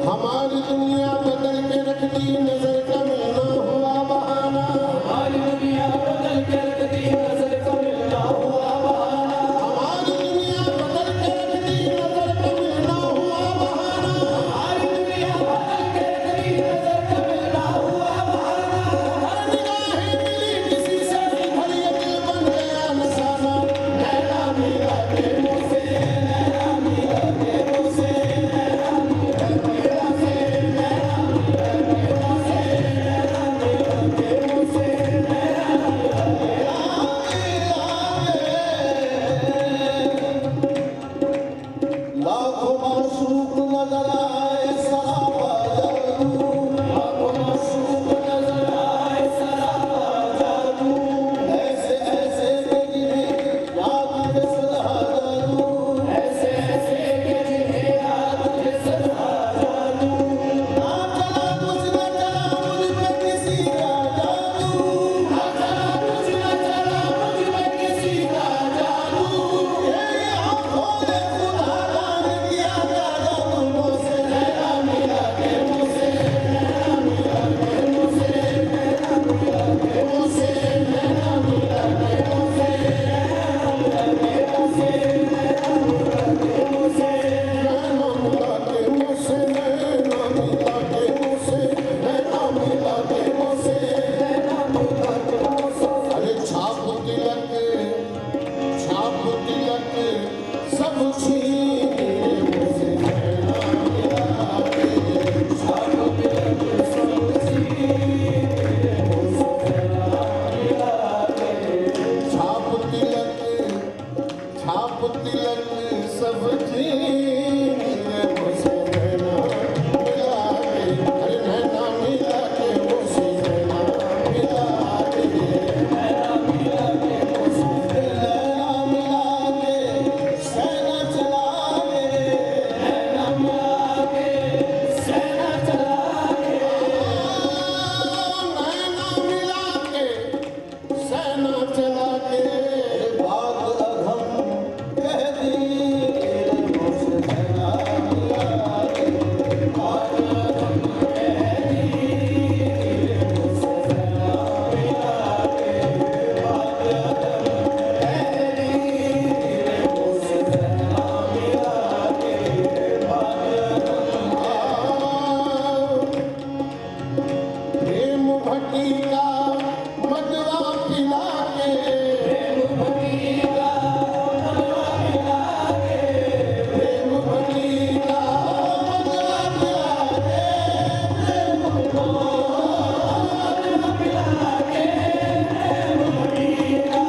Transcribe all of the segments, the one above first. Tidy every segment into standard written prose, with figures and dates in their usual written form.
हमारी दुनिया बदल के रख दी, नजर का मिलना हुआ बहाना। हमारी दुनिया बदल के रख दी, नजर का मिलना हुआ बहाना। हमारी दुनिया बदल के रख दी, नजर का मिलना हुआ बहाना। हमारी दुनिया बदल के रख दी, नजर का मिलना हुआ बहाना। हर निगाहें मिली किसी से, हर ये दिल बन गया निशाना। नैना मिला के मुझसे, नैना मिला के मुझसे, नैना मिला के मुझसे, नैना मिला के मुझसे, नैना मिला के मुझसे, नैना मिला के लाखों माशूक नजर आए सरापा जादू। लाखों माशूक नजर आए सरापा जादू। ऐसे ऐसे के जिन्हें याद के सदा जादू। ऐसे ऐसे के जिन्हें याद के सदा जादू। ना चला कुछ न चला मुझ पे किसी का जादू। ना चला कुछ न चला मुझ पे किसी का जादू। ये आँखों ने खुदा जान किया क्या जादू मुझसे। नैना मिला के मुझसे, नैना मिला के मुझसे, नैना मिला के मुझसे, नैना मिला के मुझसे, नैना मिला के मुझसे, नैना मिला के मुझसे, नैना मिला के मुझसे, नैना मिला के मुझसे, नैना मिला के मुझसे, नैना मिला के मुझसे। अरे छाप तिलक सब छीन मुझसे। नैना मिला के छाप तिलक सब छीन मुझसे। नैना मिला के छाप तिलक सब छीन मुझसे। नैना मिला के, अरे नैना मिला के मुझसे, नैना मिला के, नैना मिला के मुझसे, नैना मिला के सेना चला के, नैना मिला के सेना चला के, नैना मिला के सेना चला के बात अघम कह दी मुझसे। नैना मिला के बात अघम कह दी मुझसे। नैना मिला के बात अघम कह दी मुझसे। नैना मिला के बात अघम प्रेम भट्टी का मदवा पिला के, प्रेम भट्टी का मदवा पिला के, प्रेम भट्टी का मदवा पिला के, प्रेम को मदवा पिला के, प्रेम भट्टी का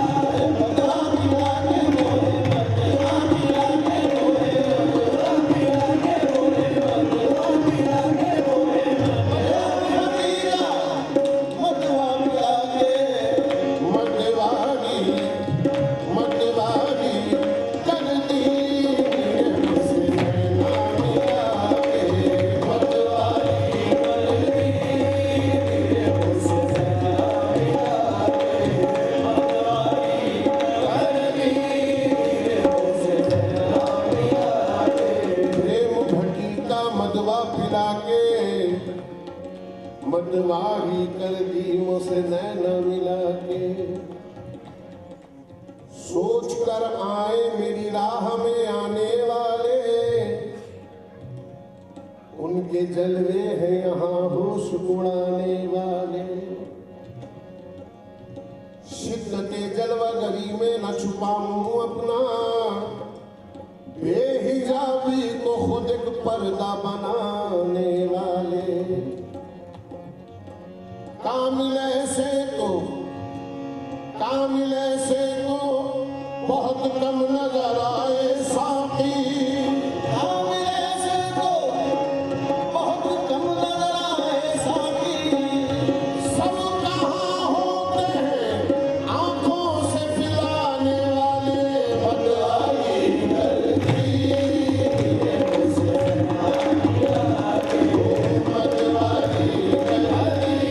मदवा पिला के, मोहे मदवा पिला के, मोहे मदवा पिला के, मोहे मदवा पिला के, मोहे मदवा भट्टी का मदवा पिला के। मदवारी मदवारी कर दी मुझसे। नैना मिला के मदवारी कर दी मुझसे। नैना मिला के मदवारी कर दी मुझसे। नैना मिला के प्रेम भट्टी का मदवा पिला के मदवारी कर दी मुझसे। नैना मिला के सोच कर आए मेरी राह में आने वाले, उनके जलवे हैं यहाँ होश उड़ाने वाले। शिद्दते जलवागरी में न छुपाऊं अपना, बेहिजाबी को खुद एक पर्दा बनाने वाले। कामिल ऐसे तो बहुत कम नजर आए साथी। कामिल ऐसे तो बहुत कम नजर आए साथी। सब कहाँ होते हैं आंखों से पिलाने वाले। बदलाई कर दी मुझसे। बदलाई कर दी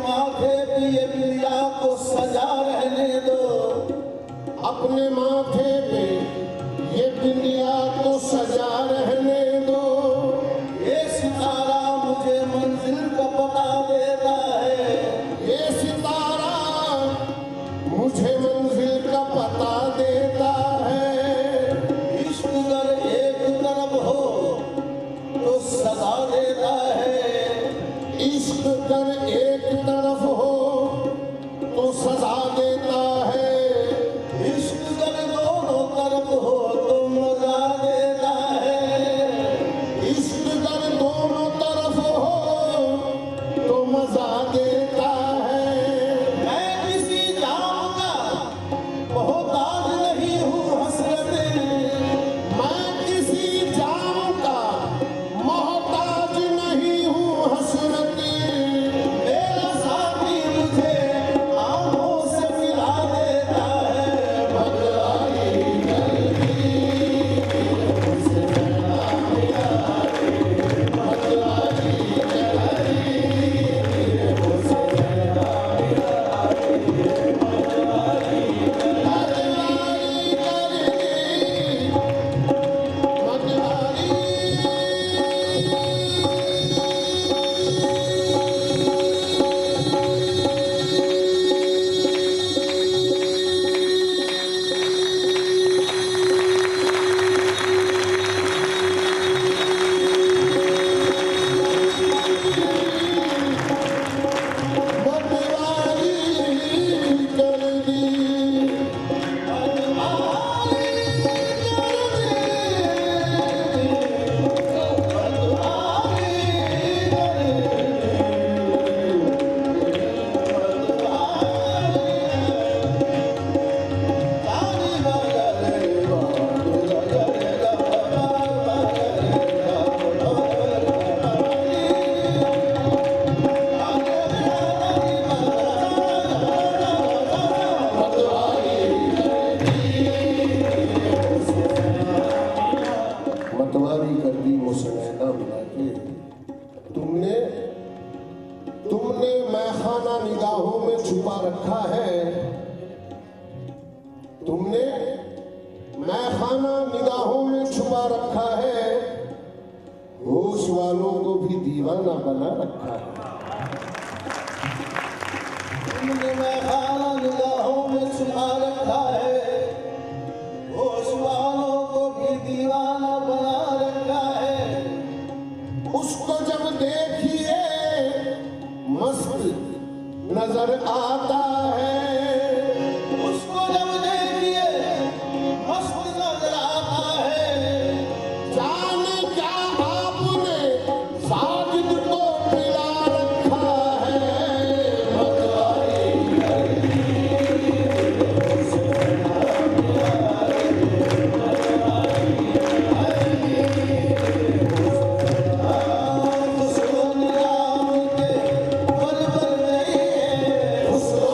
माथे पे ये बिंदिया को सजा रहने दो, अपने माथे पे ये बिंदिया को सजा रहने दो। ये सितारा मुझे मंजिल का पता देता है, ये सितारा मुझे मंजिल का पता देता है। इश्क अगर एक तरफ हो तो सजा देता है, इश्क कर एक तरफ हो तो सजा देता है। इश्क अगर दोनों तरफ हो तो मजा देता है। इश्क कर दोनों तरफ हो तो मजा देता है। मैं किसी जाम का मोहताज नहीं हूँ हसरत, मैं किसी जाम का मोहताज नहीं हूँ हसरत। मेरा साथी मुझे आंखों से मिला देता है। बदलाई जल्दी मुझसे मिला मिला रे, बदलाई जल्दी मुझसे मिला मिला रे, बदलाई कर दी। मतवारी कर दी वो सुनैना मिला के। तुमने तुमने मैखाना निगाहों में छुपा रखा है। तुमने मैखाना निगाहों में छुपा रखा है। होश वालों को भी दीवाना बना रखा है। तुमने मैखाना निगाहों में छुपा रखा है, होश वालों को भी दीवाना बना रखा है। उसको जब देखिए मस्त नजर आता है। उसको जब देखिए मस्त नजर आता है। जाने क्या आपने साजिद को मिला रखा है। मतवारी कर दी मुझसे मिला मिला रे, मतवारी कर दी उसको निगाहों के पल पल नहीं है, उसको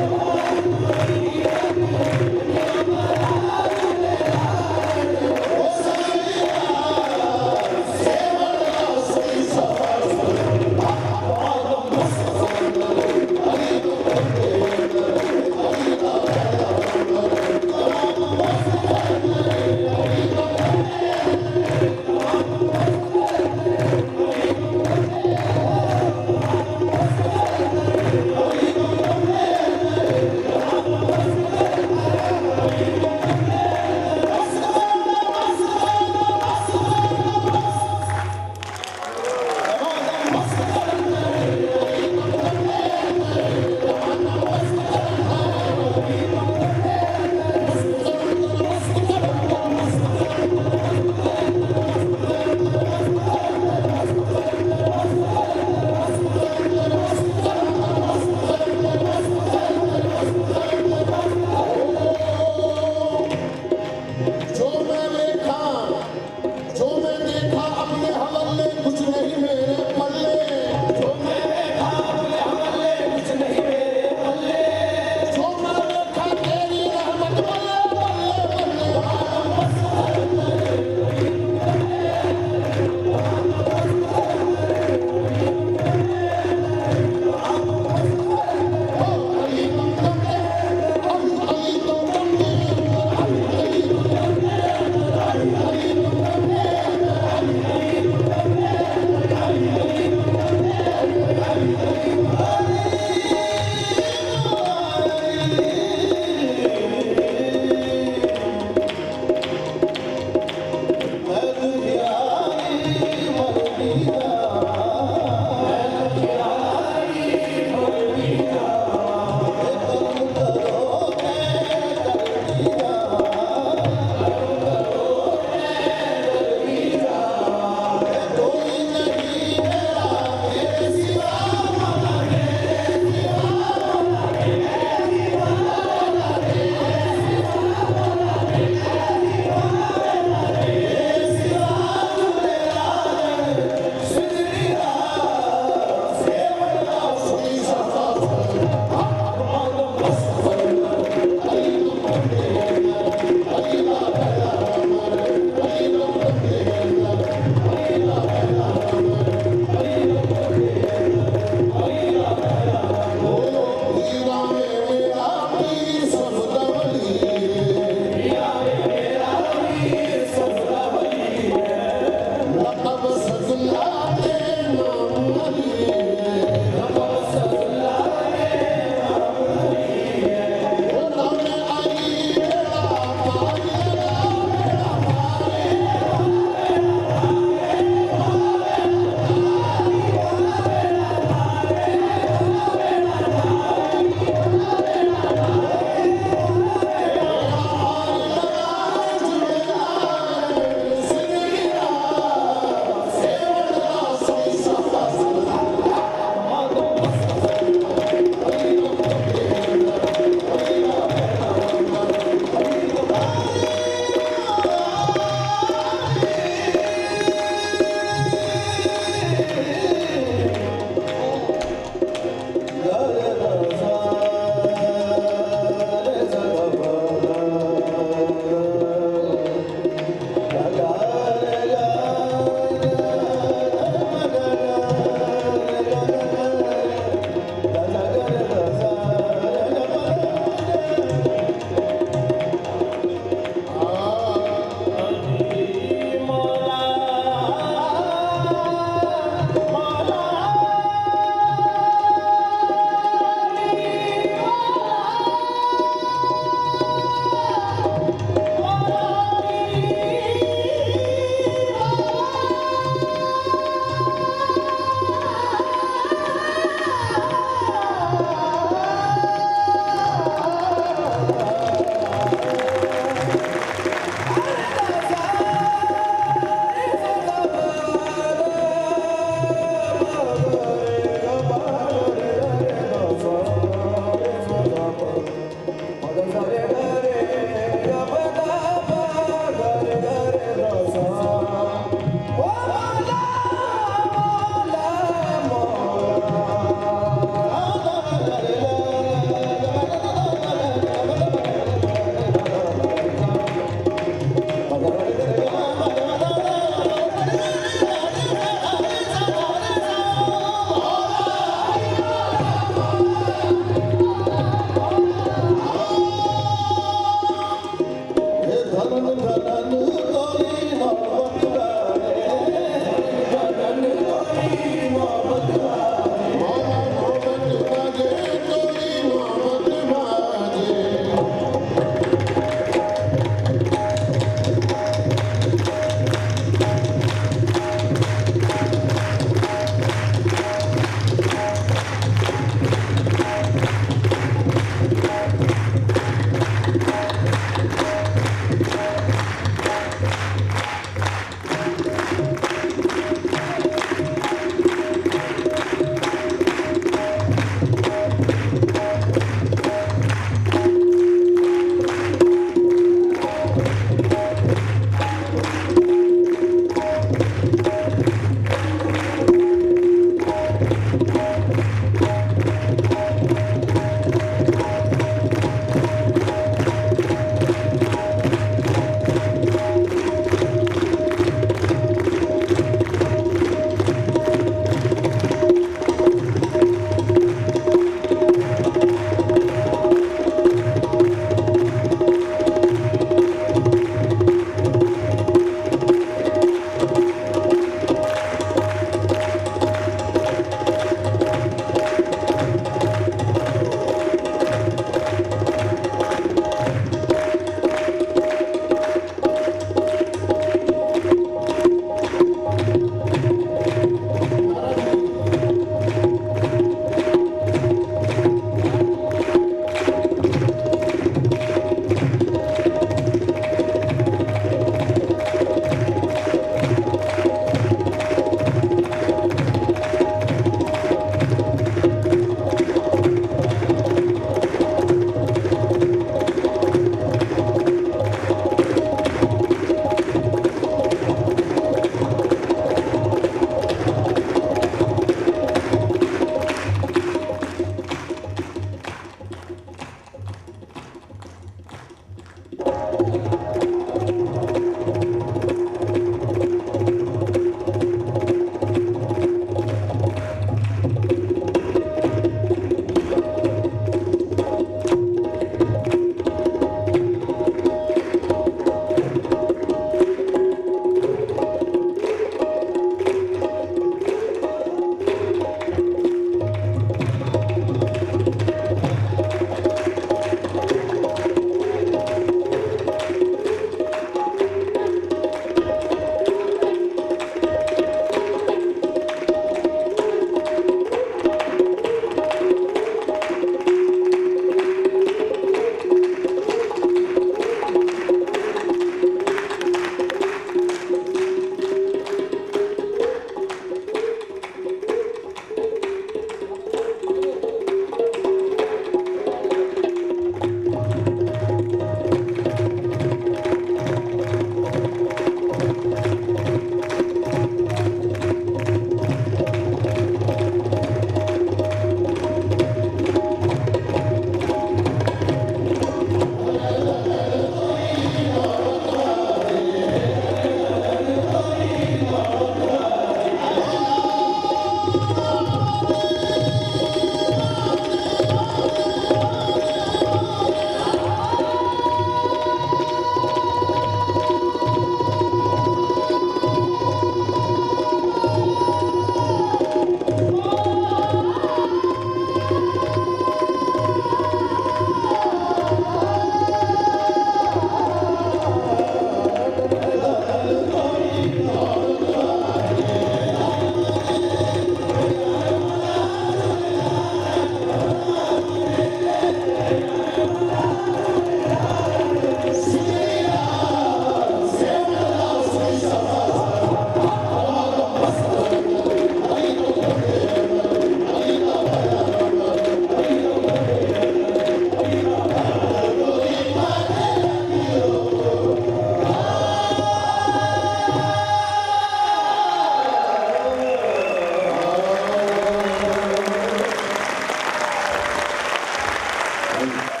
भाई।